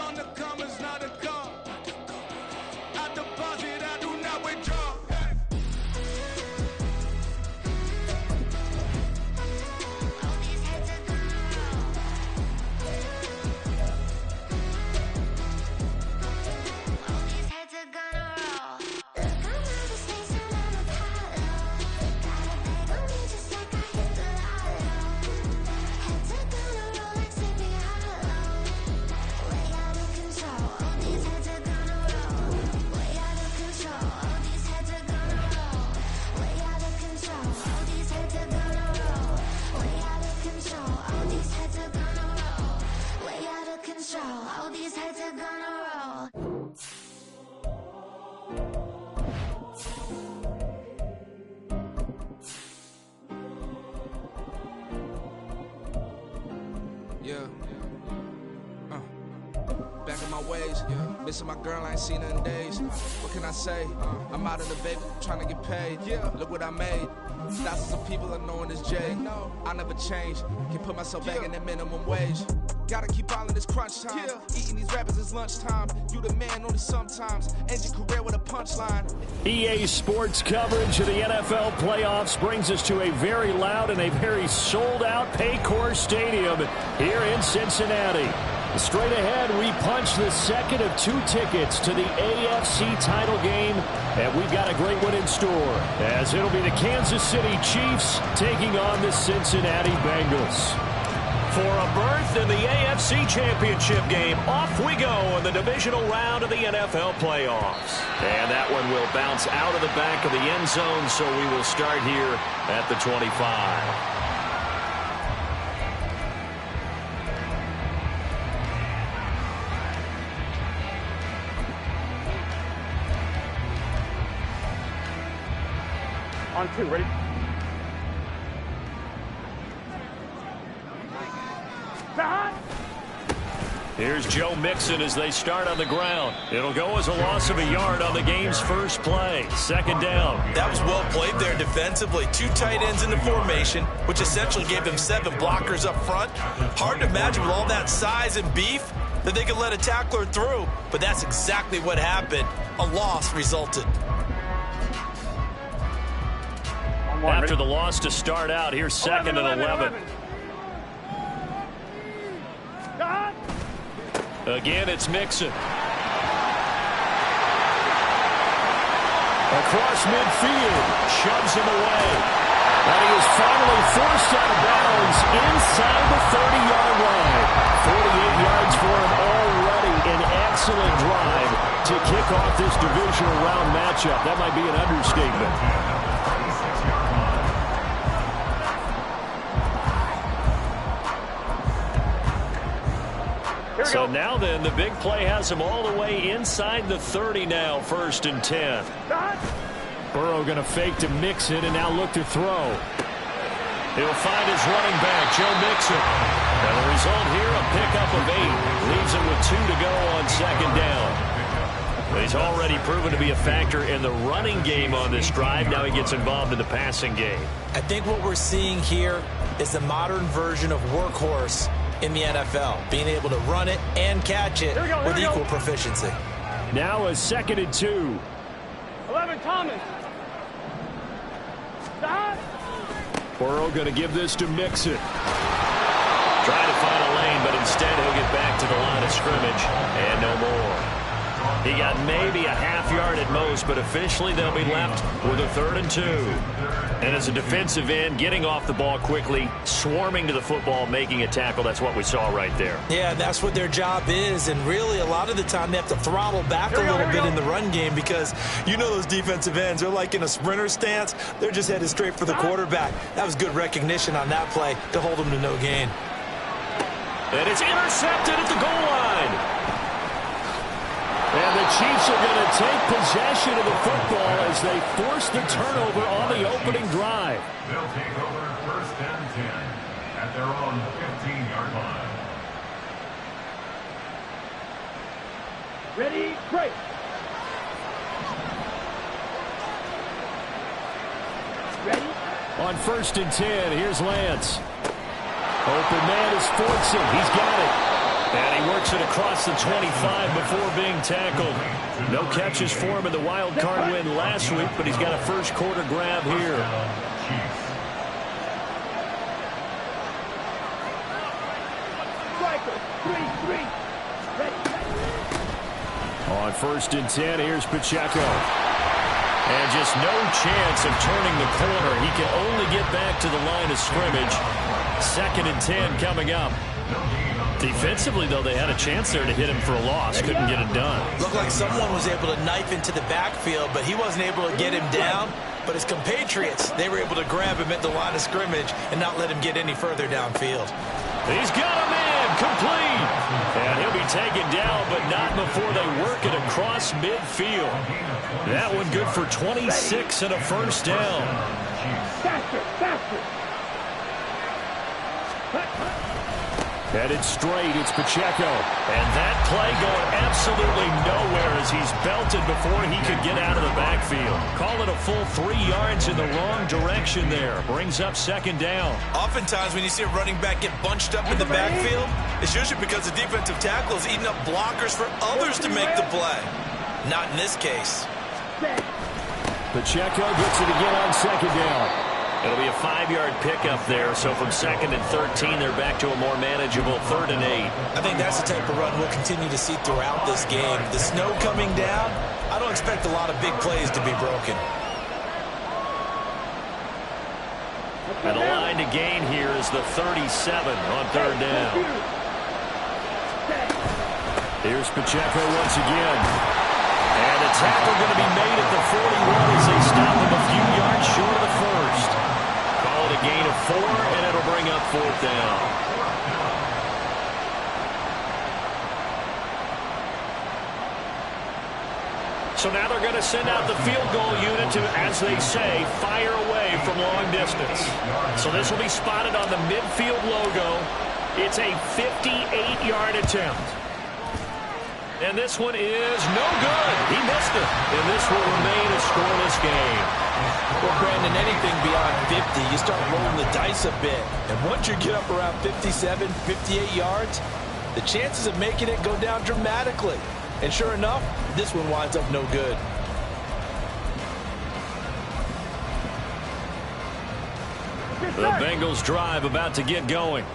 on the commas, not a call. I deposit, I do not withdraw. All these heads are gonna roll. Yeah. Back in my ways, missing my girl, I ain't seen her in days. What can I say? I'm out in the baby, trying to get paid. Look what I made. Thousands of people are knowing this J. I'll never change. Can put myself back in that minimum wage. Gotta keep all in this crunch time. Eating these rappers is lunchtime. You the man only sometimes. End your career with a punchline. EA Sports coverage of the NFL playoffs brings us to a very loud and a very sold-out Paycor Stadium here in Cincinnati. Straight ahead, we punch the second of 2 tickets to the AFC title game, and we've got a great one in store, as it'll be the Kansas City Chiefs taking on the Cincinnati Bengals. For a berth in the AFC Championship game, off we go in the divisional round of the NFL playoffs. And that one will bounce out of the back of the end zone, so we will start here at the 25. On 2, ready? Here's Joe Mixon as they start on the ground. It'll go as a loss of a yard on the game's first play. Second down. That was well played there defensively. 2 tight ends in the formation, which essentially gave them 7 blockers up front. Hard to imagine with all that size and beef that they could let a tackler through, but that's exactly what happened. A loss resulted. After the loss to start out, here's second and 11. Again, it's Mixon. Across midfield, shoves him away. And he is finally forced out of bounds inside the 30-yard line. 48 yards for him already. An excellent drive to kick off this divisional round matchup. That might be an understatement. So now then, the big play has him all the way inside the 30 now, 1st and 10. Burrow going to fake to Mixon and now look to throw. He'll find his running back, Joe Mixon. And the result here, a pickup of 8. Leaves him with 2 to go on second down. But he's already proven to be a factor in the running game on this drive. Now he gets involved in the passing game. I think what we're seeing here is the modern version of workhorse in the NFL, being able to run it and catch it with equal proficiency. Now a 2nd and 2. 11, Thomas. Stop. Burrow going to give this to Mixon. Try to find a lane, but instead he'll get back to the line of scrimmage and no more. He got maybe a half yard at most, but officially they'll be left with a 3rd and 2. And as a defensive end, getting off the ball quickly, swarming to the football, making a tackle, that's what we saw right there. Yeah, that's what their job is, and really a lot of the time they have to throttle back a little bit in the run game because you know those defensive ends, they're like in a sprinter stance. They're just headed straight for the quarterback. That was good recognition on that play to hold them to no gain. And it's intercepted at the goal line. And the Chiefs are going to take possession of the football as they force the turnover on the opening drive. They'll take over 1st and 10 at their own 15-yard line. Ready, break. Ready? On 1st and 10, here's Lance. Open man is Fortson. He's got it. And he works it across the 25 before being tackled. No catches for him in the wild card win last week, but he's got a first quarter grab here. On 1st and 10, here's Pacheco. And just no chance of turning the corner. He can only get back to the line of scrimmage. 2nd and 10 coming up. Defensively, though, they had a chance there to hit him for a loss. Couldn't get it done. Looked like someone was able to knife into the backfield, but he wasn't able to get him down. But his compatriots, they were able to grab him at the line of scrimmage and not let him get any further downfield. He's got a man complete. And he'll be taken down, but not before they work it across midfield. That one good for 26 and a first down. Headed straight, it's Pacheco. And that play going absolutely nowhere as he's belted before he could get out of the backfield. Call it a full 3 yards in the wrong direction there. Brings up 2nd down. Oftentimes when you see a running back get bunched up in the backfield, it's usually because the defensive tackle is eating up blockers for others to make the play. Not in this case. Pacheco gets it again on 2nd down. It'll be a 5-yard pickup there, so from 2nd and 13, they're back to a more manageable 3rd and 8. I think that's the type of run we'll continue to see throughout this game. The snow coming down, I don't expect a lot of big plays to be broken. And the line to gain here is the 37 on 3rd down. Here's Pacheco once again. And a tackle going to be made at the 41 as they stop him a few yards short of the first. Call it a gain of 4, and it'll bring up 4th down. So now they're going to send out the field goal unit to, as they say, fire away from long distance. So this will be spotted on the midfield logo. It's a 58-yard attempt. And this one is no good. He missed it. And this will remain a scoreless game. Well, Brandon, anything beyond 50, you start rolling the dice a bit. And once you get up around 57, 58 yards, the chances of making it go down dramatically. And sure enough, this one winds up no good. The Bengals drive about to get going.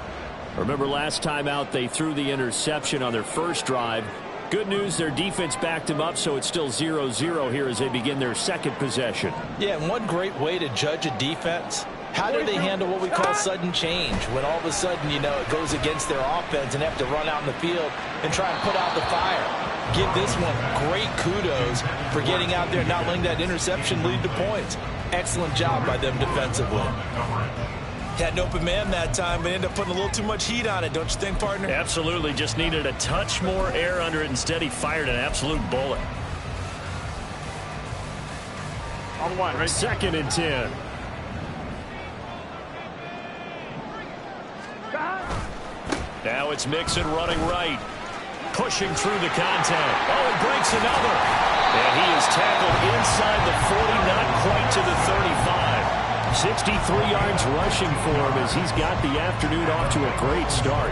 Remember last time out they threw the interception on their first drive. Good news, their defense backed them up, so it's still 0-0 here as they begin their 2nd possession. Yeah, and one great way to judge a defense, how do they handle what we call sudden change? When all of a sudden, you know, it goes against their offense and they have to run out in the field and try and put out the fire. Give this one great kudos for getting out there and not letting that interception lead to points. Excellent job by them defensively. Had an open man that time, but ended up putting a little too much heat on it, don't you think, partner? Absolutely. Just needed a touch more air under it. Instead, he fired an absolute bullet. On 1, right? 2nd and 10. Now it's Mixon running right. Pushing through the contact. Oh, he breaks another. And he is tackled inside the 40, not quite to the 35. 63 yards rushing for him as he's got the afternoon off to a great start.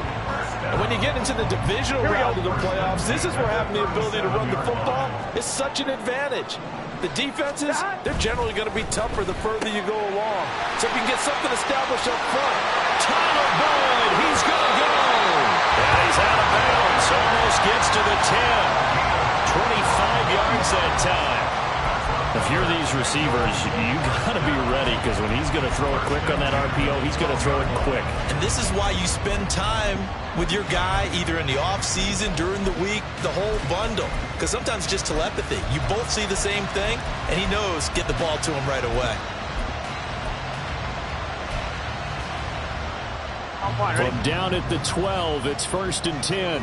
And when you get into the divisional round of the playoffs, this is where having the ability to run the football is such an advantage. The defenses, they're generally going to be tougher the further you go along. So if you can get something established up front. Tyler Boyd, he's going to go. And he's out of bounds. Almost gets to the 10. 25 yards that time. If you're these receivers, you got to be ready because when he's going to throw it quick on that RPO, he's going to throw it quick. And this is why you spend time with your guy either in the offseason, during the week, the whole bundle. Because sometimes it's just telepathy. You both see the same thing, and he knows get the ball to him right away. From down at the 12, it's 1st and 10.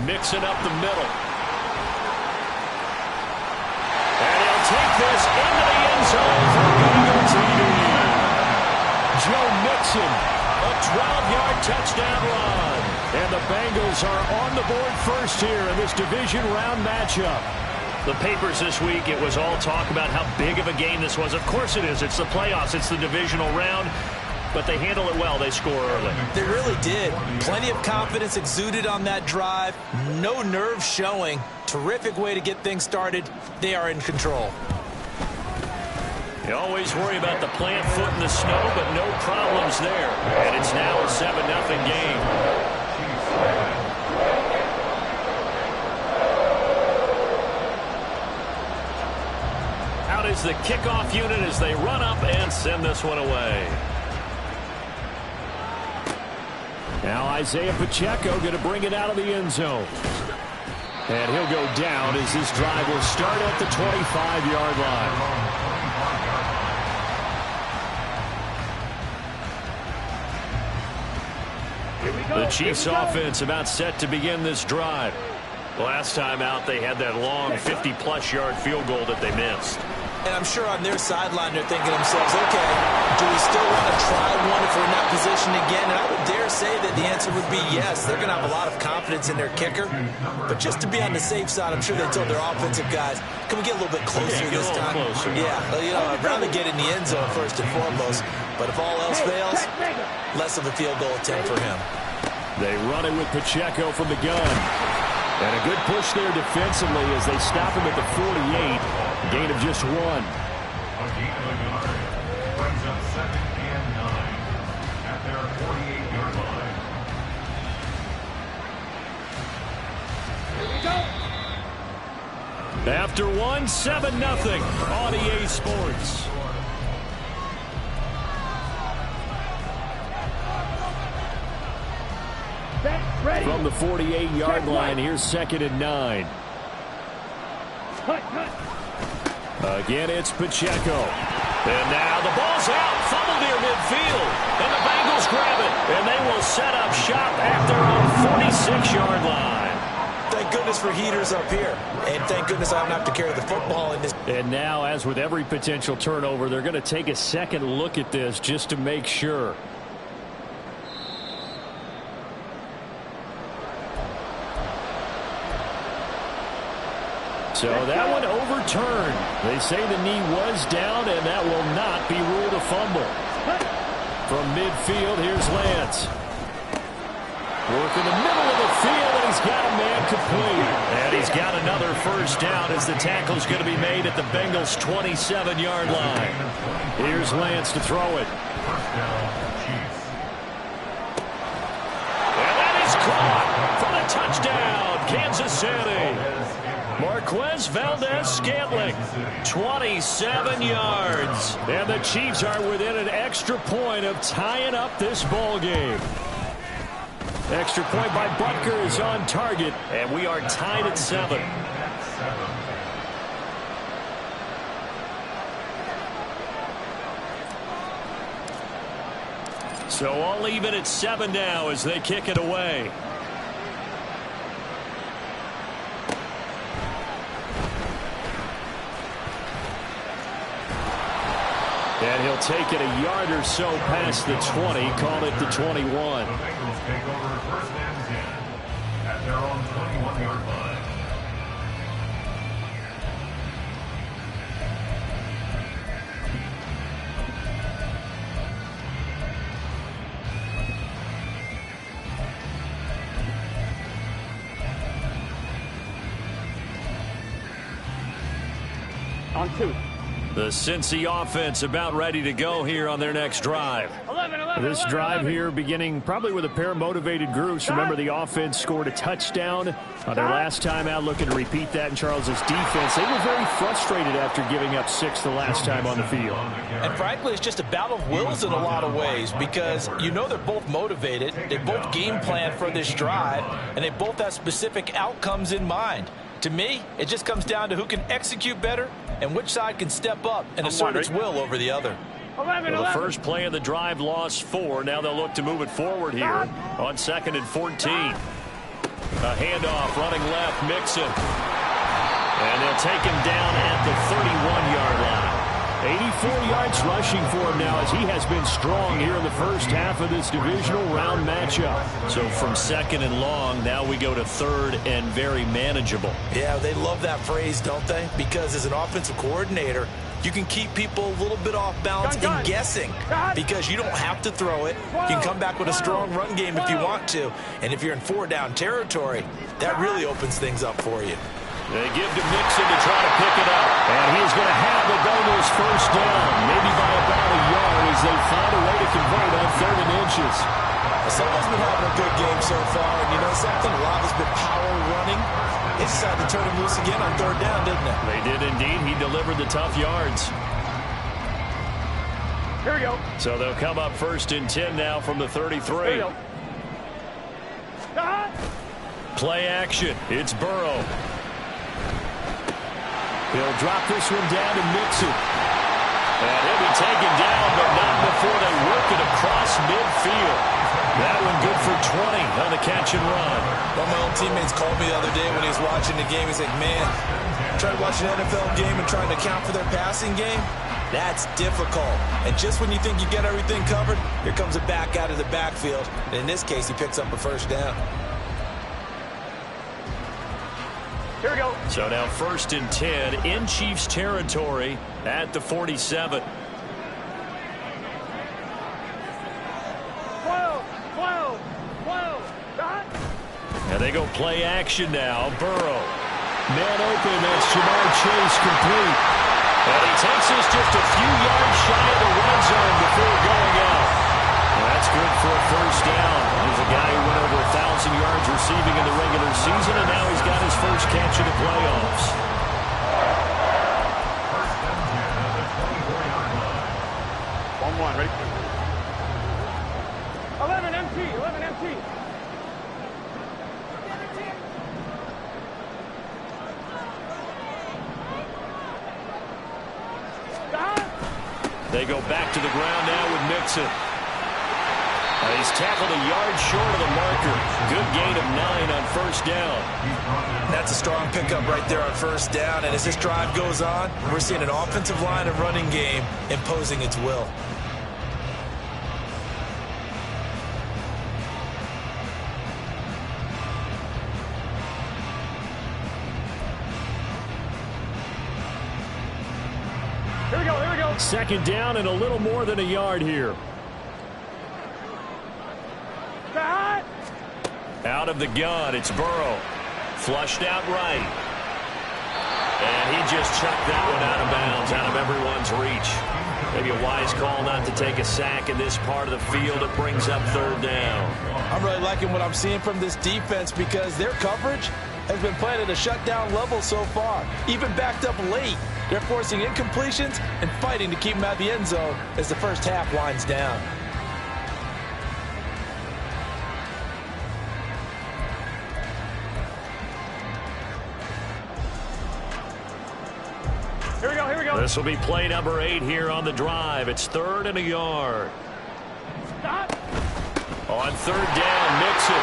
Mixing up the middle. And he'll take this into the end zone for Bengals TD. Joe Mixon, a 12-yard touchdown run. And the Bengals are on the board first here in this division round matchup. The papers this week, it was all talk about how big of a game this was. Of course it is. It's the playoffs. It's the divisional round. but they handle it well. They score early. They really did. Plenty of confidence exuded on that drive. No nerves showing. Terrific way to get things started. They are in control. You always worry about the plant foot in the snow, but no problems there. And it's now a 7-0 game. Out is the kickoff unit as they run up and send this one away. Now Isaiah Pacheco going to bring it out of the end zone. And he'll go down as this drive will start at the 25-yard line. The Chiefs offense about set to begin this drive. Last time out, they had that long 50-plus yard field goal that they missed. And I'm sure on their sideline they're thinking to themselves, okay, do we still want to try one if we're in that position again? And I would dare say that the answer would be yes. They're going to have a lot of confidence in their kicker. But just to be on the safe side, I'm sure they told their offensive guys, can we get a little bit closer this time? Closer. Yeah, you know, I'd rather get in the end zone first and foremost. But if all else fails, less of a field goal attempt for him. They run it with Pacheco from the gun. And a good push there defensively as they stop him at the 48. Gain of just 1. A gain of a yard brings up 2nd and 9 at their 48-yard line. After 1, 7-0 on EA Sports. From the 48-yard line, here's 2nd and 9. Again, it's Pacheco. And now the ball's out. Fumble near midfield. And the Bengals grab it. And they will set up shop at their own 46-yard line. Thank goodness for heaters up here. And thank goodness I don't have to carry the football in this. And now, as with every potential turnover, they're going to take a second look at this just to make sure. So that one overturned. They say the knee was down, and that will not be ruled a fumble. From midfield, here's Lance. Work in the middle of the field, and he's got a man complete. And he's got another first down as the tackle's going to be made at the Bengals' 27-yard line. Here's Lance to throw it. And that is caught for the touchdown, Kansas City. Marquez Valdez-Scantling, 27 yards. And the Chiefs are within an extra point of tying up this ball game. Extra point by Butker is on target, and we are tied at 7. So all even at 7 now as they kick it away. And he'll take it a yard or so past the 20, call it the 21. The Bengals take over 1st and 10 at their own 21-yard line. On 2. The Cincy offense about ready to go here on their next drive. This drive here beginning probably with a pair of motivated groups. Remember, the offense scored a touchdown on their last time out, looking to repeat that in Charles's defense. They were very frustrated after giving up 6 the last time on the field. And frankly, it's just a battle of wills in a lot of ways because you know they're both motivated. They both game plan for this drive, and they both have specific outcomes in mind. To me, it just comes down to who can execute better and which side can step up and assert its will over the other. Well, the first play of the drive lost 4. Now they'll look to move it forward here on 2nd and 14. A handoff running left, Mixon. And they'll take him down at the 31-yard line. 84 yards rushing for him now as he has been strong here in the first half of this divisional round matchup. So from second and long, now we go to third and very manageable. Yeah, they love that phrase, don't they? Because as an offensive coordinator, you can keep people a little bit off balance and guessing because you don't have to throw it. You can come back with a strong run game if you want to. And if you're in 4-down territory, that really opens things up for you. They give to Mixon to try to pick it up. And he is going to have the Bengals first down, maybe by about a yard as they find a way to convert on 3rd and inches. Someone's been having a good game so far, and you know something? A lot has been power running. They decided to turn him loose again on 3rd down, didn't they? They did indeed. He delivered the tough yards. Here we go. So they'll come up 1st and 10 now from the 33. Here we go. Play action. It's Burrow. He'll drop this one down to Mixon. And he'll be taken down, but not before they work it across midfield. That one good for 20 on the catch and run. One of my own teammates called me the other day when he was watching the game. He's like, man, trying to watch an NFL game and trying to account for their passing game, that's difficult. And just when you think you get everything covered, here comes a back out of the backfield. And in this case, he picks up a 1st down. Here we go. So now 1st and 10 in Chiefs territory at the 47. 12. And they go play action now. Burrow. Man open. That's Jamar Chase complete. And he takes us just a few yards shy of the red zone before going out. And that's good for a 1st down. He's a guy who went over 1,000 yards receiving in the regular season, and now he's got his first catch in the playoffs. 1-1, ready? 11 MT, 11 MT. They go back to the ground now with Mixon. He's tackled a yard short of the marker. Good gain of 9 on 1st down. That's a strong pickup right there on 1st down. And as this drive goes on, we're seeing an offensive line and running game imposing its will. Here we go, here we go. 2nd down and a little more than a yard here. Out of the gun, it's Burrow. Flushed out right. And he just chucked that one out of bounds, out of everyone's reach. Maybe a wise call not to take a sack in this part of the field. It brings up 3rd down. I'm really liking what I'm seeing from this defense because their coverage has been playing at a shutdown level so far. Even backed up late, they're forcing incompletions and fighting to keep them out of the end zone as the first half winds down. Here we go, here we go. This will be play number 8 here on the drive. It's 3rd and a yard. Stop. On 3rd down, Mixon.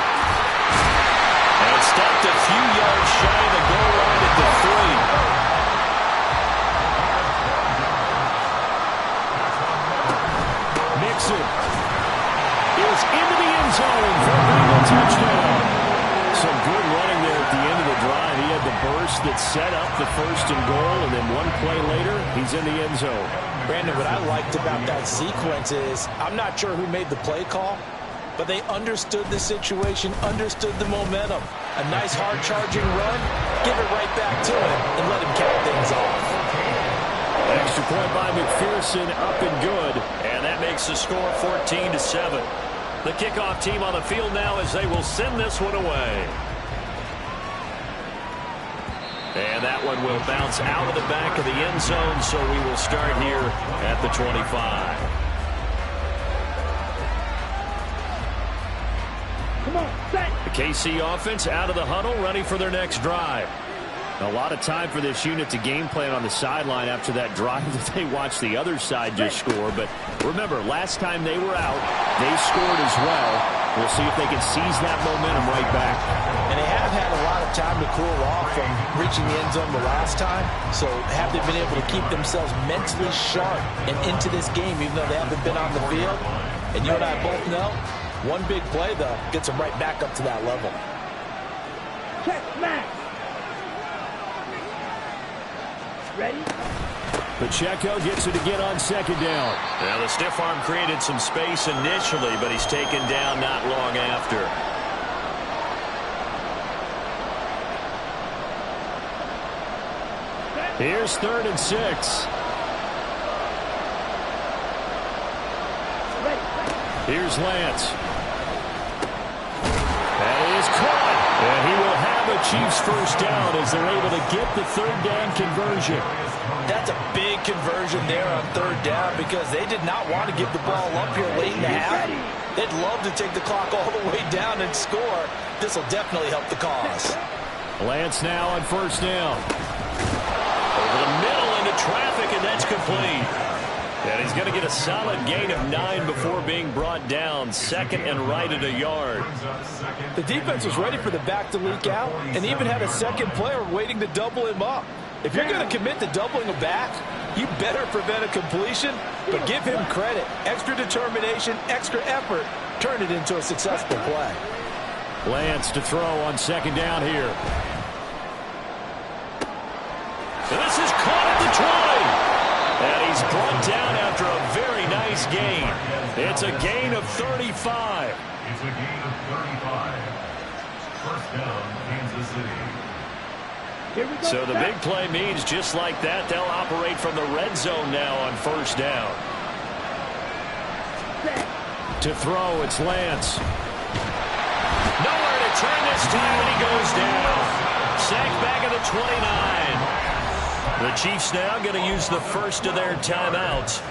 And stopped a few yards shy of the goal line at the 3. Mixon is into the end zone for a Bengal touchdown. Some good running there at the end of the drive. He had the burst that set up the 1st and goal, and then one play later, he's in the end zone. Brandon, what I liked about that sequence is I'm not sure who made the play call, but they understood the situation, understood the momentum. A nice hard-charging run, give it right back to him, and let him cap things off. Extra point by McPherson, up and good, and that makes the score 14-7. The kickoff team on the field now as they will send this one away. And that one will bounce out of the back of the end zone, so we will start here at the 25. Come on, set. The KC offense out of the huddle, ready for their next drive. A lot of time for this unit to game plan on the sideline after that drive that they watched the other side just score. But remember, last time they were out, they scored as well. We'll see if they can seize that momentum right back. And they have had a lot of time to cool off from reaching the end zone the last time. So have they been able to keep themselves mentally sharp and into this game, even though they haven't been on the field? And you and I both know, one big play, though, gets them right back up to that level. Check, Max. Ready? Pacheco gets it again on second down. Now, the stiff arm created some space initially, but he's taken down not long after. Here's 3rd and 6. Here's Lance. That is caught. And he will have a Chiefs first down as they're able to get the 3rd down conversion. That's a big conversion there on 3rd down because they did not want to give the ball up here late in the half. They'd love to take the clock all the way down and score. This will definitely help the cause. Lance now on 1st down. Over the middle into traffic, and that's complete. And he's going to get a solid gain of 9 before being brought down. 2nd and right at a yard. The defense was ready for the back to leak out and even had a second player waiting to double him up. If you're going to commit to doubling a back, you better prevent a completion, but give him credit. Extra determination, extra effort, turn it into a successful play. Lance to throw on 2nd down here. This is caught at the 20. And he's brought down after a very nice gain. It's a gain of 35. It's a gain of 35. First down, Kansas City. So the big play means just like that, they'll operate from the red zone now on 1st down. To throw, it's Lance. Nowhere to turn this time, and he goes down. Sacked back at the 29. The Chiefs now going to use the first of their timeouts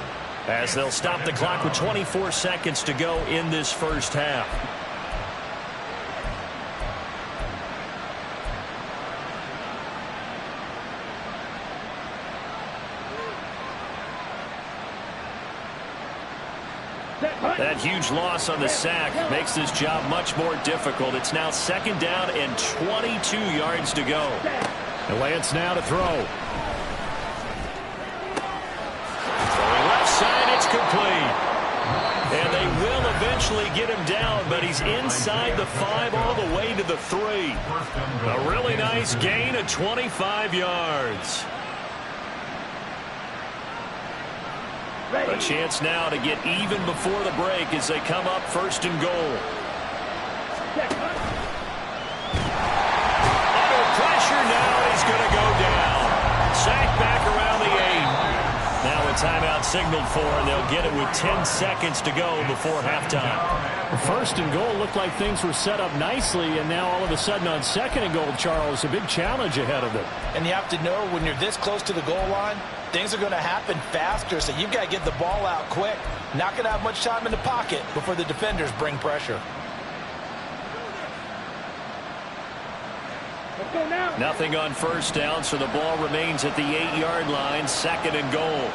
as they'll stop the clock with 24 seconds to go in this first half. That huge loss on the sack makes this job much more difficult. It's now 2nd down and 22 yards to go. And Lance now to throw. Complete. And they will eventually get him down, but he's inside the 5 all the way to the 3. A really nice gain of 25 yards. A chance now to get even before the break as they come up 1st and goal. Under pressure now, he's going to go down. Sacked back around the 8. Now a timeout signaled for, and they'll get it with 10 seconds to go before halftime. 1st and goal looked like things were set up nicely, and now all of a sudden on 2nd and goal, Charles, a big challenge ahead of them. And you have to know when you're this close to the goal line, things are going to happen faster, so you've got to get the ball out quick. Not going to have much time in the pocket before the defenders bring pressure. Nothing on 1st down, so the ball remains at the 8-yard line, 2nd and goal.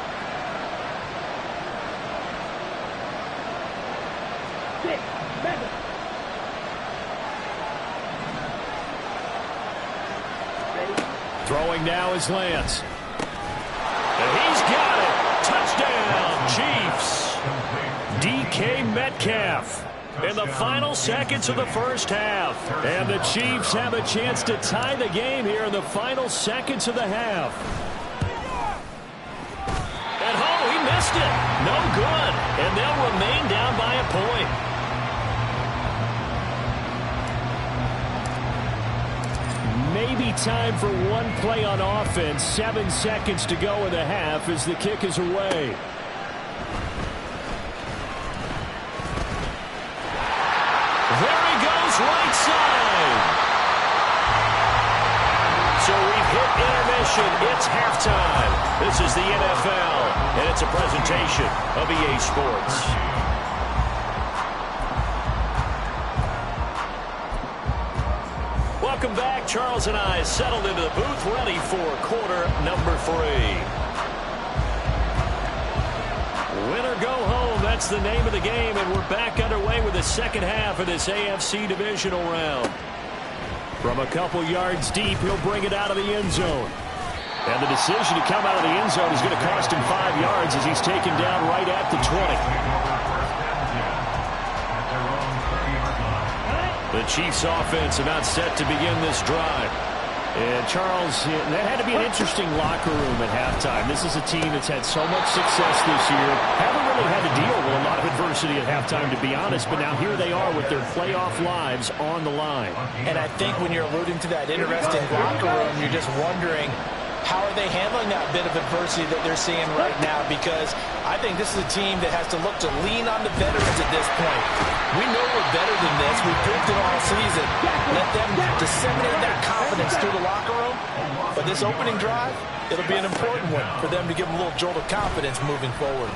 Throwing now is Lance. And he's got it. Touchdown, Chiefs. DK Metcalf. In the final seconds of the first half. And the Chiefs have a chance to tie the game here in the final seconds of the half. And he missed it. No good. And they'll remain down by a point. Maybe time for one play on offense. 7 seconds to go in the half as the kick is away. Right side. So we've hit intermission. It's halftime. This is the NFL, and it's a presentation of EA Sports. Welcome back. Charles and I settled into the booth, ready for quarter number 3. Win or go home, that's the name of the game, and we're back underway with the second half of this AFC divisional round. From a couple yards deep, he'll bring it out of the end zone. And the decision to come out of the end zone is going to cost him 5 yards as he's taken down right at the 20. The Chiefs offense about set to begin this drive. And Charles, that had to be an interesting locker room at halftime. This is a team that's had so much success this year. Haven't really had to deal with a lot of adversity at halftime, to be honest. But now here they are with their playoff lives on the line. And I think when you're alluding to that interesting locker room, you're just wondering, how are they handling that bit of adversity that they're seeing right now? Because I think this is a team that has to look to lean on the veterans at this point. We know we're better than this. We've proved it all season. Let them disseminate that confidence through the locker room. But this opening drive, it'll be an important one for them to give them a little jolt of confidence moving forward.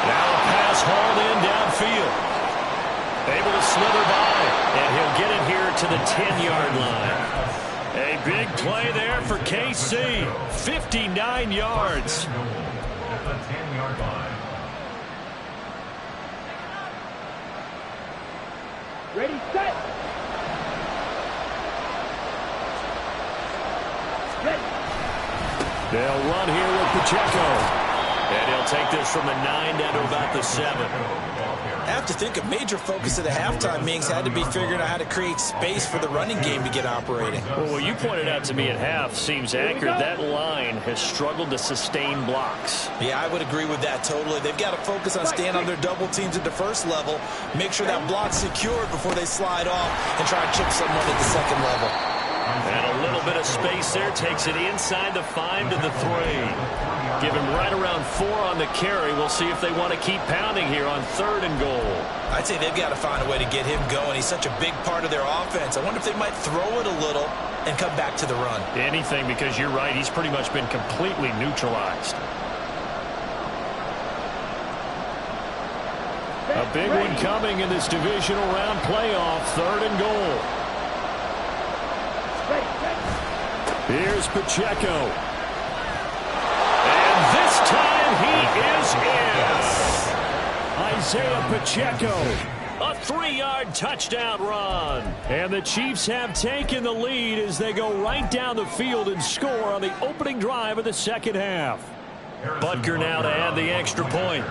Now a pass hauled in downfield. Able to slither by, and he'll get it here to the 10-yard line. A big play there for KC. 59 yards. At the 10-yard line. Ready, set. Ready. They'll run here with Pacheco. And he'll take this from the 9 down to about the 7. I have to think a major focus of the halftime meetings had to be figuring out how to create space for the running game to get operating. Well, what you pointed out to me at half seems accurate. That line has struggled to sustain blocks. Yeah, I would agree with that totally. They've got to focus on staying on their double teams at the first level, make sure that block's secured before they slide off and try to chip someone at the second level. And a little bit of space there takes it inside the 5 to the 3. Give him right around 4 on the carry. We'll see if they want to keep pounding here on 3rd and goal. I'd say they've got to find a way to get him going. He's such a big part of their offense. I wonder if they might throw it a little and come back to the run. Anything, because you're right. He's pretty much been completely neutralized. A big one coming in this divisional round playoff. 3rd and goal. Here's Pacheco. And this time he is in. Isaiah Pacheco. A 3-yard touchdown run. And the Chiefs have taken the lead as they go right down the field and score on the opening drive of the second half. Butker now to add the extra point.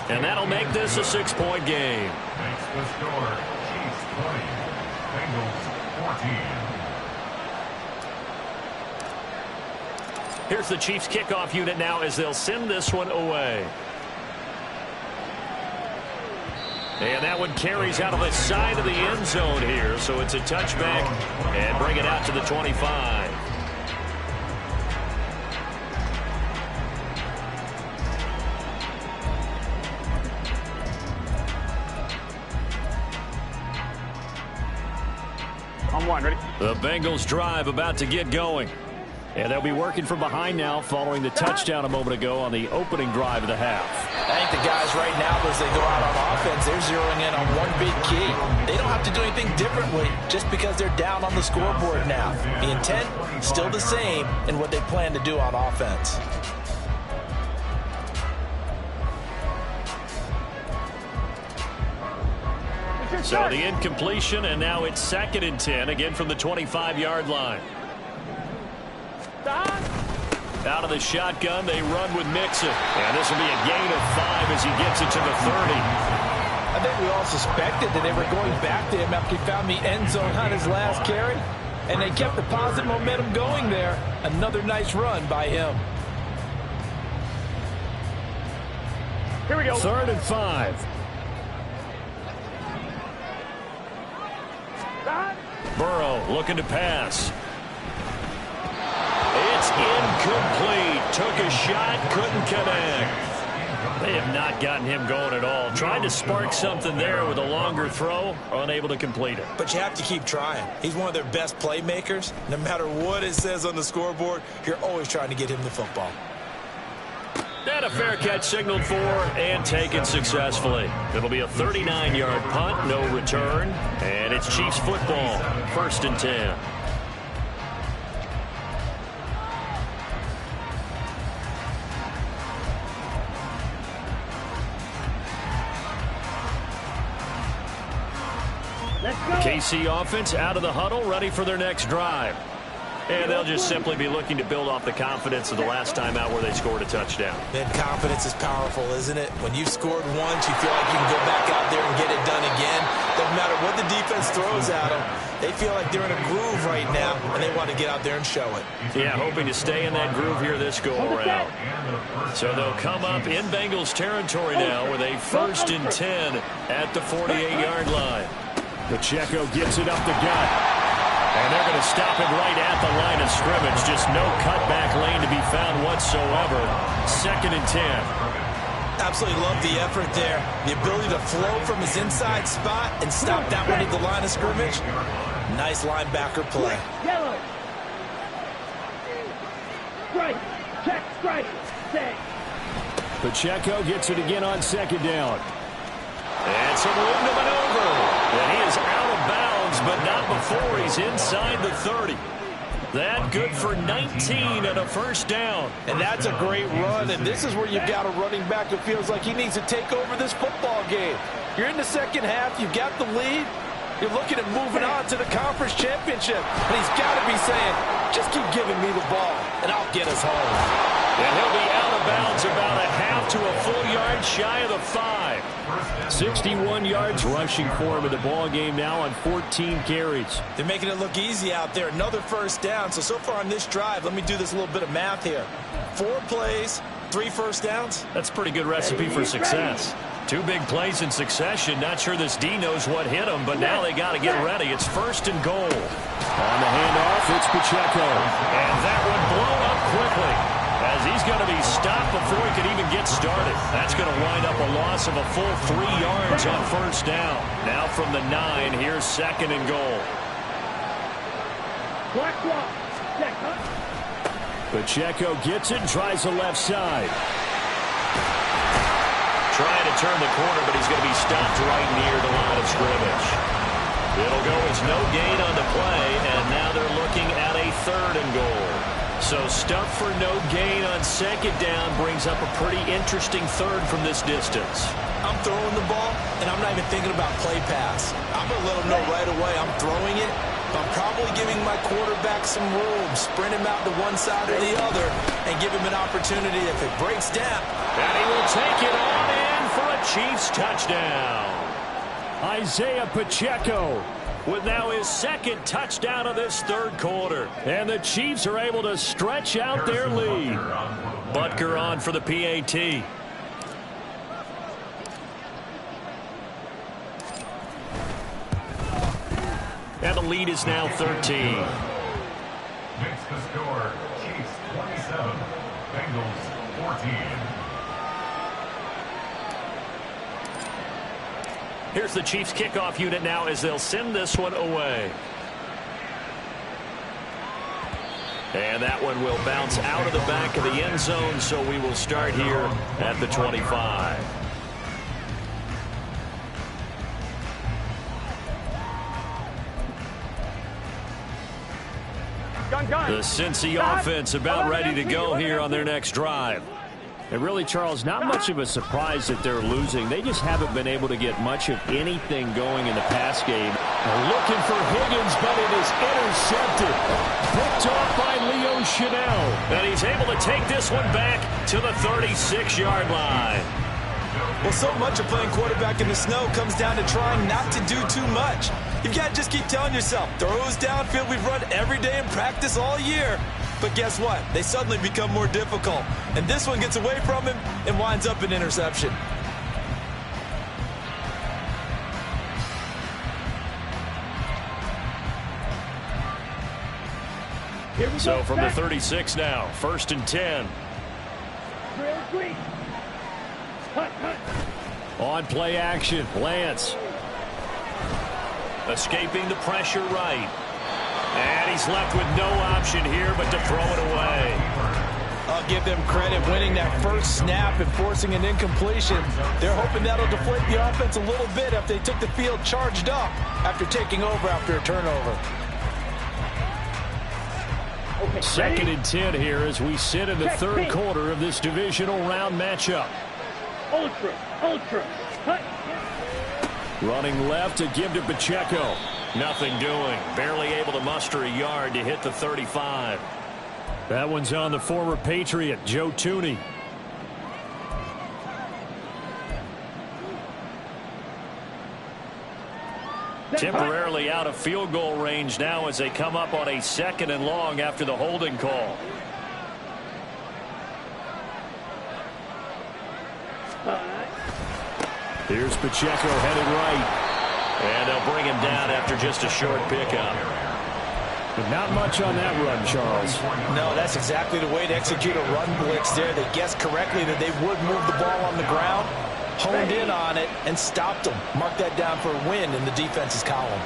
And that'll make this a 6-point game. Makes the score. Chiefs 20. Bengals 14. Here's the Chiefs kickoff unit now as they'll send this one away. And that one carries out of the side of the end zone here. So it's a touchback and bring it out to the 25. On 1, ready? The Bengals drive about to get going. And they'll be working from behind now following the touchdown a moment ago on the opening drive of the half. I think the guys right now, as they go out on offense, they're zeroing in on one big key. They don't have to do anything differently just because they're down on the scoreboard now. The intent, still the same in what they plan to do on offense. So the incompletion, and now it's 2nd and 10, again from the 25-yard line. Out of the shotgun, they run with Mixon. And this will be a gain of 5 as he gets it to the 30. I think we all suspected that they were going back to him after he found the end zone on his last carry. And they kept the positive momentum going there. Another nice run by him. Here we go. 3rd and 5. Burrow looking to pass. It's incomplete. Took a shot, couldn't connect. They have not gotten him going at all. Tried to spark something there with a longer throw, unable to complete it. But you have to keep trying. He's one of their best playmakers. No matter what it says on the scoreboard, you're always trying to get him the football. And a fair catch signaled for and taken successfully. It'll be a 39-yard punt, no return. And it's Chiefs football, 1st and 10. KC offense out of the huddle, ready for their next drive. And they'll just simply be looking to build off the confidence of the last time out where they scored a touchdown. Man, confidence is powerful, isn't it? When you've scored once, you feel like you can go back out there and get it done again. Doesn't matter what the defense throws at them. They feel like they're in a groove right now, and they want to get out there and show it. Yeah, hoping to stay in that groove here this go-around. So they'll come up in Bengals territory now with a 1st and 10 at the 48-yard line. Pacheco gets it up the gut. And they're going to stop it right at the line of scrimmage. Just no cutback lane to be found whatsoever. 2nd and 10. Absolutely love the effort there. The ability to flow from his inside spot and stop that one at the line of scrimmage. Nice linebacker play. Yellow. Strike. Check. Strike. Stay. Pacheco gets it again on 2nd down. And some room to maneuver. And he is out of bounds, but not before he's inside the 30. That good for 19 and a 1st down. And that's a great run, and this is where you've got a running back who feels like he needs to take over this football game. You're in the 2nd half, you've got the lead, you're looking at moving on to the conference championship, and he's got to be saying, just keep giving me the ball, and I'll get us home. And he'll be out of bounds about a half to a full yard shy of the 5. 61 yards rushing for him in the ball game now on 14 carries. They're making it look easy out there. Another 1st down. So far on this drive, let me do this little bit of math here. 4 plays, 3 1st downs. That's a pretty good recipe for success. 2 big plays in succession. Not sure this D knows what hit him, but now they got to get ready. It's 1st and goal. On the handoff, it's Pacheco. And that one blown up quickly, as he's going to be stopped before he can even get started. That's going to wind up a loss of a full 3 yards on 1st down. Now from the 9, here's 2nd and goal. Pacheco gets it and tries the left side. Trying to turn the corner, but he's going to be stopped right near the line of scrimmage. It'll go as no gain on the play, and now they're looking at a 3rd and goal. So stuff for no gain on 2nd down brings up a pretty interesting 3rd from this distance. I'm throwing the ball, and I'm not even thinking about play pass. I'm going to let them know right away I'm throwing it, but I'm probably giving my quarterback some room, sprint him out to one side or the other, and give him an opportunity if it breaks down. And he will take it on in for a Chiefs touchdown. Isaiah Pacheco with now his 2nd touchdown of this 3rd quarter. And the Chiefs are able to stretch out their lead. Butker on for the PAT. And the lead is now 13. Makes the score Chiefs 27, Bengals 14. Here's the Chiefs kickoff unit now as they'll send this one away. And that one will bounce out of the back of the end zone, so we will start here at the 25. The Cincy offense about ready to go here on their next drive. And really, Charles, not much of a surprise that they're losing. They just haven't been able to get much of anything going in the pass game. Looking for Higgins, but it is intercepted. Picked off by Leo Chanel. And he's able to take this one back to the 36-yard line. Well, so much of playing quarterback in the snow comes down to trying not to do too much. You've got to just keep telling yourself, throws downfield we've run every day in practice all year. But guess what? They suddenly become more difficult. And this one gets away from him and winds up an interception. So from the 36 now, 1st and 10. On play action, Lance. Escaping the pressure right. And he's left with no option here but to throw it away. I'll give them credit winning that first snap and forcing an incompletion. They're hoping that'll deflate the offense a little bit if they took the field charged up after taking over after a turnover. 2nd and 10 here as we sit in the 3rd quarter of this divisional round matchup. Ultra. Running left to give to Pacheco. Nothing doing. Barely able to muster a yard to hit the 35. That one's on the former Patriot, Joe Tooney. Temporarily out of field goal range now as they come up on a 2nd and long after the holding call. Here's Pacheco headed right. And they'll bring him down after just a short pickup. But not much on that run, Charles. No, that's exactly the way to execute a run blitz there. They guessed correctly that they would move the ball on the ground, honed in on it, and stopped them. Mark that down for a win in the defense's column.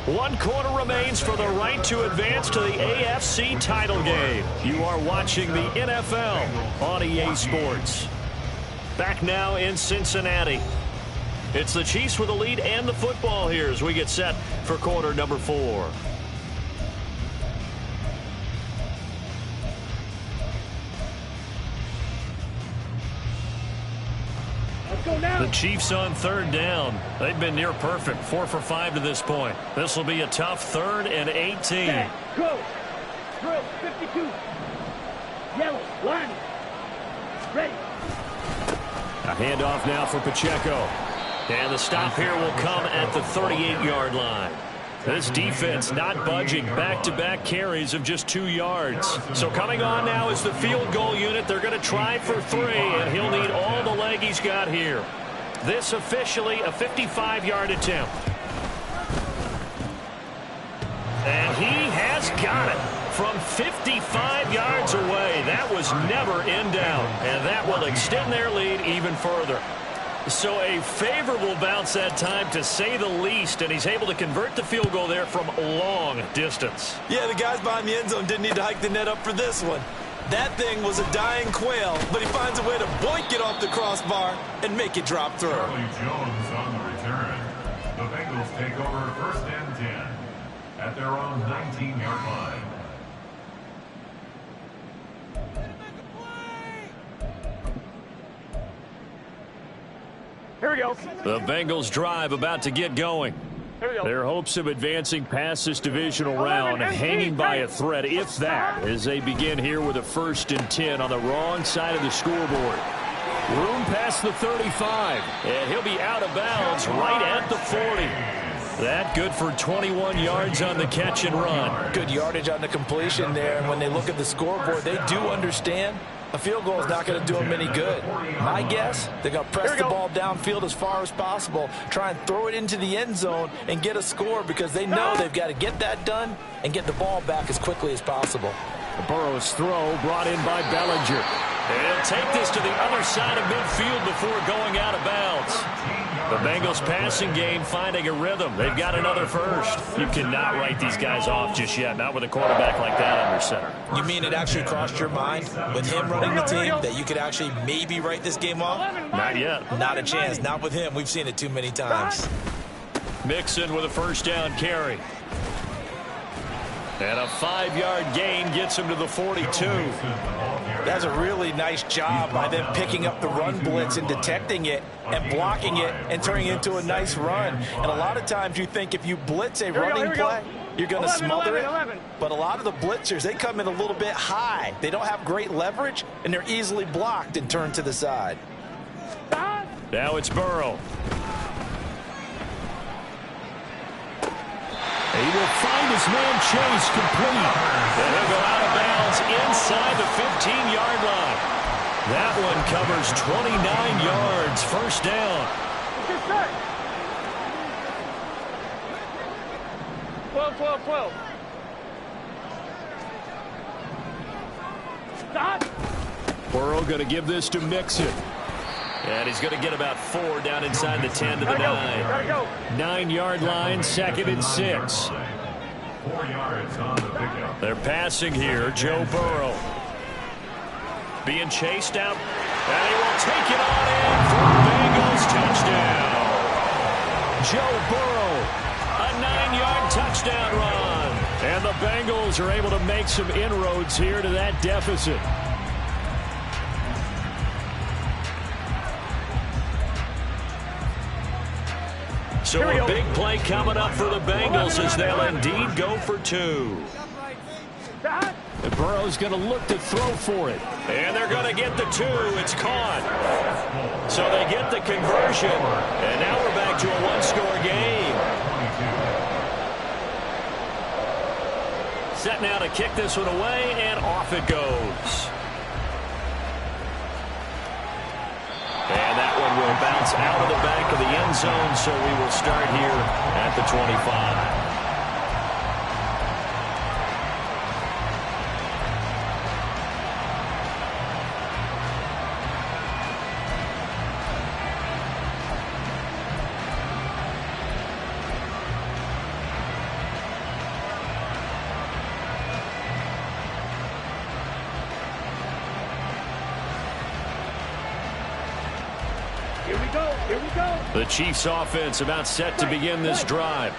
One quarter remains for the right to advance to the AFC title game. You are watching the NFL on EA Sports. Back now in Cincinnati. It's the Chiefs with the lead and the football here as we get set for quarter number 4. The Chiefs on 3rd down. They've been near perfect, 4 for 5 to this point. This will be a tough 3rd and 18. Set, go. Drill, 52. Yellow, line. Ready. A handoff now for Pacheco. And the stop here will come at the 38-yard line. This defense not budging. Back-to-back carries of just 2 yards. So coming on now is the field goal unit. They're going to try for 3, and he'll need all the leg he's got here. This officially a 55-yard attempt. And he has got it from 55 yards away. That was never in doubt, and that will extend their lead even further. So a favorable bounce that time, to say the least, and he's able to convert the field goal there from long distance. Yeah, the guys behind the end zone didn't need to hike the net up for this one. That thing was a dying quail, but he finds a way to boink it off the crossbar and make it drop through. Charlie Jones on the return. The Bengals take over 1st and 10 at their own 19-yard line. Here we go. The Bengals drive about to get going. Their hopes of advancing past this divisional round hanging by a thread, if that, as they begin here with a 1st and 10 on the wrong side of the scoreboard. Room past the 35, and he'll be out of bounds right at the 40. That good for 21 yards on the catch and run. Good yardage on the completion there, and when they look at the scoreboard, they do understand a field goal is not going to do them any good. My guess, they're going to press the ball downfield as far as possible, try and throw it into the end zone and get a score, because they know they've got to get that done and get the ball back as quickly as possible. Burrow's throw brought in by Bellinger. They'll take this to the other side of midfield before going out of bounds. The Bengals passing game finding a rhythm. They've got another first. You cannot write these guys off just yet, not with a quarterback like that under center. You mean it actually crossed your mind with him running the team that you could actually maybe write this game off? Not yet. Not a chance. Not with him. We've seen it too many times. Mixon with a 1st down carry. And a 5-yard gain gets him to the 42. That's a really nice job by them picking up the run blitz and detecting it and blocking it and turning it into a nice run. And a lot of times you think if you blitz a running play, you're going to smother it. But a lot of the blitzers, they come in a little bit high. They don't have great leverage, and they're easily blocked and turned to the side. Now it's Burrow. He will find his man Chase complete. And he'll go out of bounds inside the 15-yard line. That one covers 29 yards. 1st down. 12. Stop. Burrow going to give this to Mixon. And he's going to get about 4 down inside the 10 to the 9. 9-yard line, 2nd and 6. 4 yards on the pickup. They're passing here. Joe Burrow being chased out. And he will take it on in for the Bengals Bengals touchdown. Joe Burrow, a 9-yard touchdown run. And the Bengals are able to make some inroads here to that deficit. So a big play coming up for the Bengals as they'll indeed go for 2. And Burrow's going to look to throw for it. And they're going to get the 2. It's caught. So they get the conversion. And now we're back to a one-score game. Set now to kick this one away, and off it goes. And that one will bounce out of the back of the end zone, so we will start here at the 25. The Chiefs offense about set to begin this drive.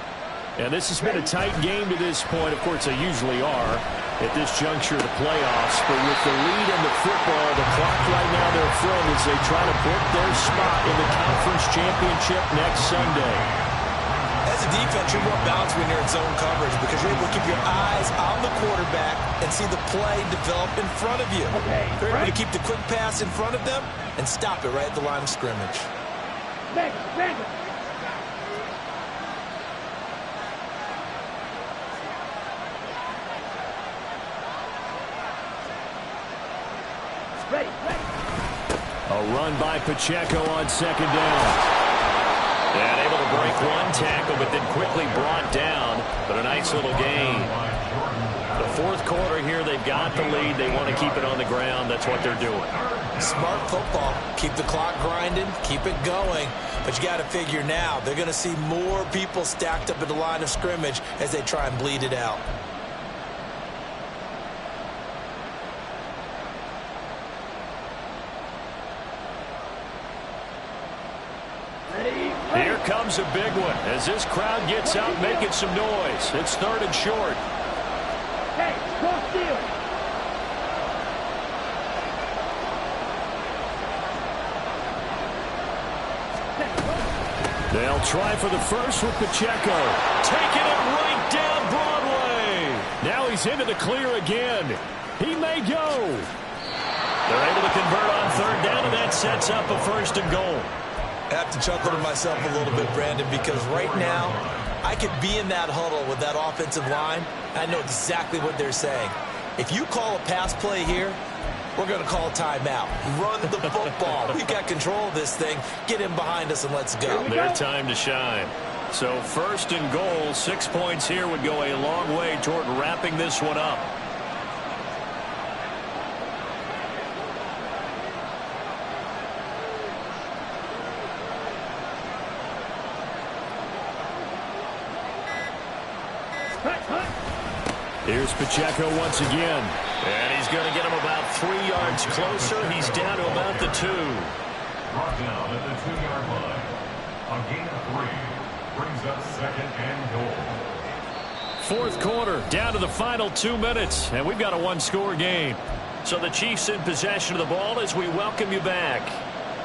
And this has been a tight game to this point. Of course, they usually are at this juncture of the playoffs. But with the lead in the football, the clock right now they're throwing as they try to book their spot in the conference championship next Sunday. As a defense, you're more balanced when you're in zone coverage because you're able to keep your eyes on the quarterback and see the play develop in front of you. You're able to keep the quick pass in front of them and stop it right at the line of scrimmage. Ready. A run by Pacheco on second down. And able to break one tackle, but then quickly brought down. But a nice little gain. The fourth quarter here, they've got the lead. They want to keep it on the ground. That's what they're doing. Smart football. Keep the clock grinding. Keep it going. But you got to figure now, they're going to see more people stacked up at the line of scrimmage as they try and bleed it out. Here comes a big one as this crowd gets out making some noise. It's 3rd and short. Hey, go steal. They'll try for the first with Pacheco. Taking it right down Broadway. Now he's into the clear again. He may go. They're able to convert on 3rd down, and that sets up a 1st and goal. I have to chuckle to myself a little bit, Brandon, because right now I could be in that huddle with that offensive line. I know exactly what they're saying. If you call a pass play here, we're going to call a timeout. Run the football. We've got control of this thing. Get in behind us and let's go. Their time to shine. So 1st and goal, 6 points here would go a long way toward wrapping this one up. Here's Pacheco once again. And he's going to get him about 3 yards closer. He's down to about the 2. Brought down at the 2-yard line. A gain of 3 brings up 2nd and goal. 4th quarter, down to the final 2 minutes. And we've got a one-score game. So the Chiefs in possession of the ball as we welcome you back.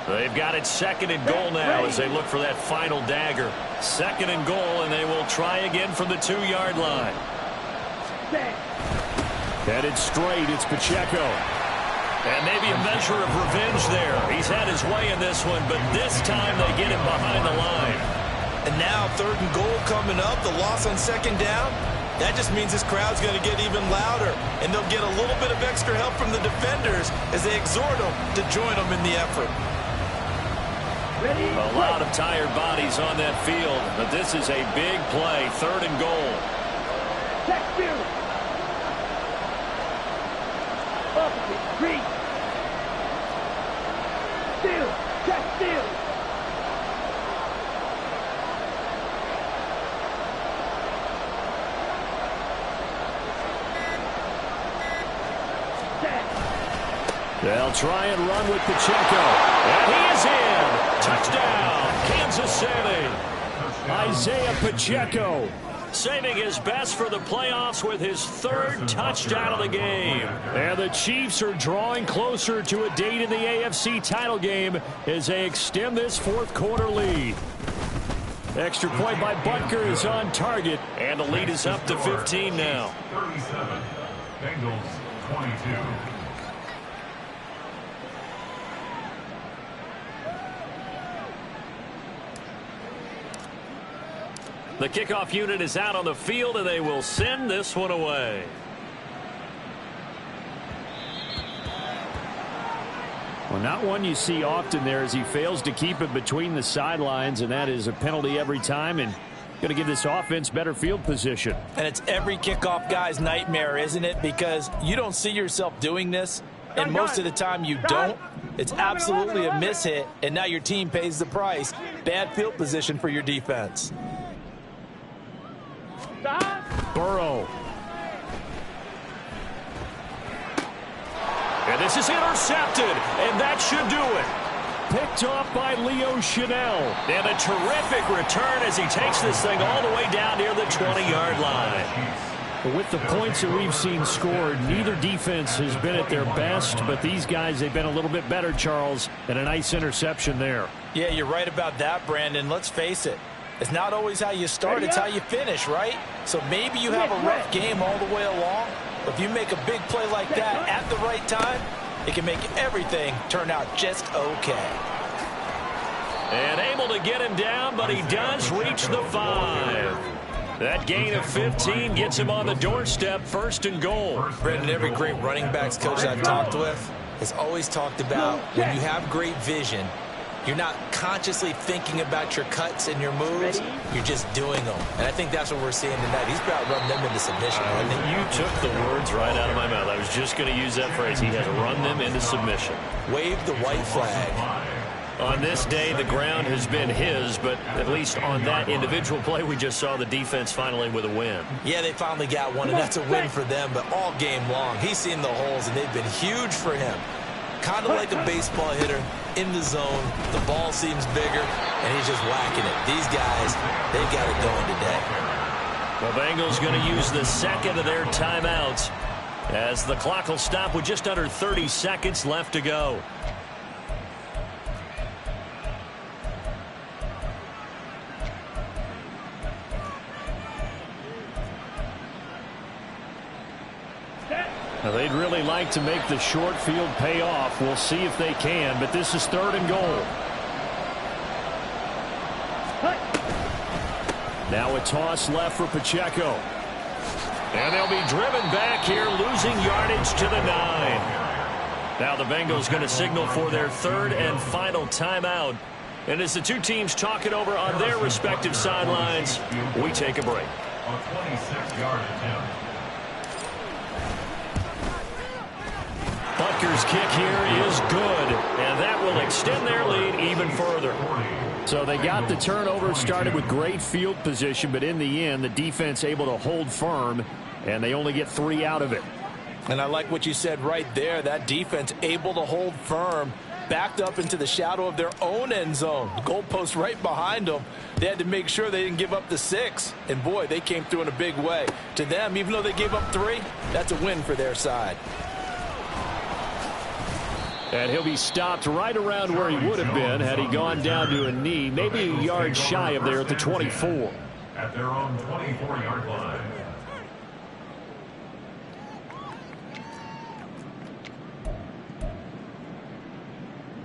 They've got it 2nd and goal now as they look for that final dagger. 2nd and goal, and they will try again from the 2-yard line. Headed straight, it's Pacheco. And maybe a measure of revenge there. He's had his way in this one, but this time they get him behind the line. And now 3rd and goal coming up. The loss on 2nd down. That just means this crowd's going to get even louder. And they'll get a little bit of extra help from the defenders as they exhort them to join them in the effort. A lot of tired bodies on that field, but this is a big play. 3rd and goal. Check field. Opposite, reach. Steal. Check steal. They'll try and run with Pacheco. And he is in. Touchdown, Kansas City. Isaiah Pacheco saving his best for the playoffs with his third touchdown of the game. And the Chiefs are drawing closer to a date in the AFC title game as they extend this fourth quarter lead. Extra point by Butker is on target. And the lead is up to 15 now. 37. Bengals 22. The kickoff unit is out on the field, and they will send this one away. Well, not one you see often there as he fails to keep it between the sidelines, and that is a penalty every time, and going to give this offense better field position. And it's every kickoff guy's nightmare, isn't it? Because you don't see yourself doing this, and most of the time you don't. It's absolutely a mishit, and now your team pays the price. Bad field position for your defense. Burrow. And this is intercepted, and that should do it. Picked off by Leo Chanel. And a terrific return as he takes this thing all the way down near the 20-yard line. With the points that we've seen scored, neither defense has been at their best, but these guys, they've been a little bit better, Charles, and a nice interception there. Yeah, you're right about that, Brandon. Let's face it. It's not always how you start, it's how you finish, right? So maybe you have a rough game all the way along, but if you make a big play like that at the right time, it can make everything turn out just okay. And able to get him down, but he does reach the 5. That gain of 15 gets him on the doorstep, 1st and goal. Brandon, every great running backs coach I've talked with has always talked about when you have great vision, you're not consciously thinking about your cuts and your moves. You're just doing them. And I think that's what we're seeing tonight. He's about to run them into submission. You took the words right out of my mouth. I was just going to use that phrase. He has run them into submission. Wave the white flag. On this day, the ground has been his, but at least on that individual play, we just saw the defense finally with a win. Yeah, they finally got one, and that's a win for them. But all game long, he's seen the holes, and they've been huge for him. Kind of like a baseball hitter in the zone. The ball seems bigger, and he's just whacking it. These guys, they've got it going today. The Bengals going to use the second of their timeouts as the clock will stop with just under 30 seconds left to go. Now, they'd really like to make the short field pay off. We'll see if they can, but this is 3rd and goal. Now a toss left for Pacheco. And they'll be driven back here, losing yardage to the 9. Now the Bengals going to signal for their 3rd and final timeout. And as the two teams talk it over on their respective sidelines, we take a break. A 26-yard attempt. Butker's kick here is good, and that will extend their lead even further. So they got the turnover, started with great field position, but in the end, the defense able to hold firm, and they only get 3 out of it. And I like what you said right there. That defense able to hold firm, backed up into the shadow of their own end zone. The goalpost right behind them. They had to make sure they didn't give up the 6. And, boy, they came through in a big way. To them, even though they gave up 3, that's a win for their side. And he'll be stopped right around where he would have been had he gone down to a knee, maybe a yard shy of there at the 24. At their own 24-yard line.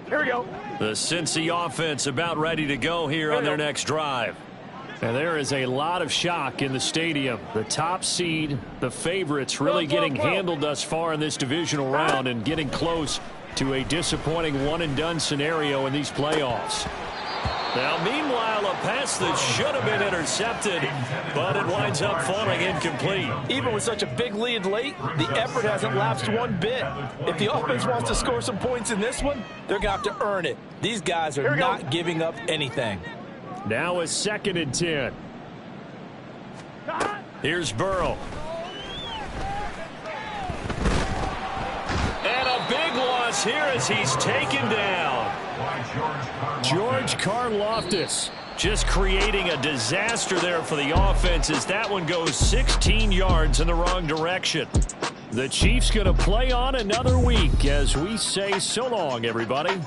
Here we go. The Cincy offense about ready to go here on their next drive. And there is a lot of shock in the stadium. The top seed, the favorites, really getting handled thus far in this divisional round and getting close to a disappointing one-and-done scenario in these playoffs. Now, meanwhile, a pass that should have been intercepted, but it winds up falling incomplete. Even with such a big lead late, the effort hasn't lapsed one bit. If the offense wants to score some points in this one, they're going to have to earn it. These guys are not giving up anything. Now a 2nd and 10. Here's Burrow. And a big loss is here as he's taken down. George Karlaftis. Just creating a disaster there for the offense as that one goes 16 yards in the wrong direction. The Chiefs going to play on another week as we say so long, everybody.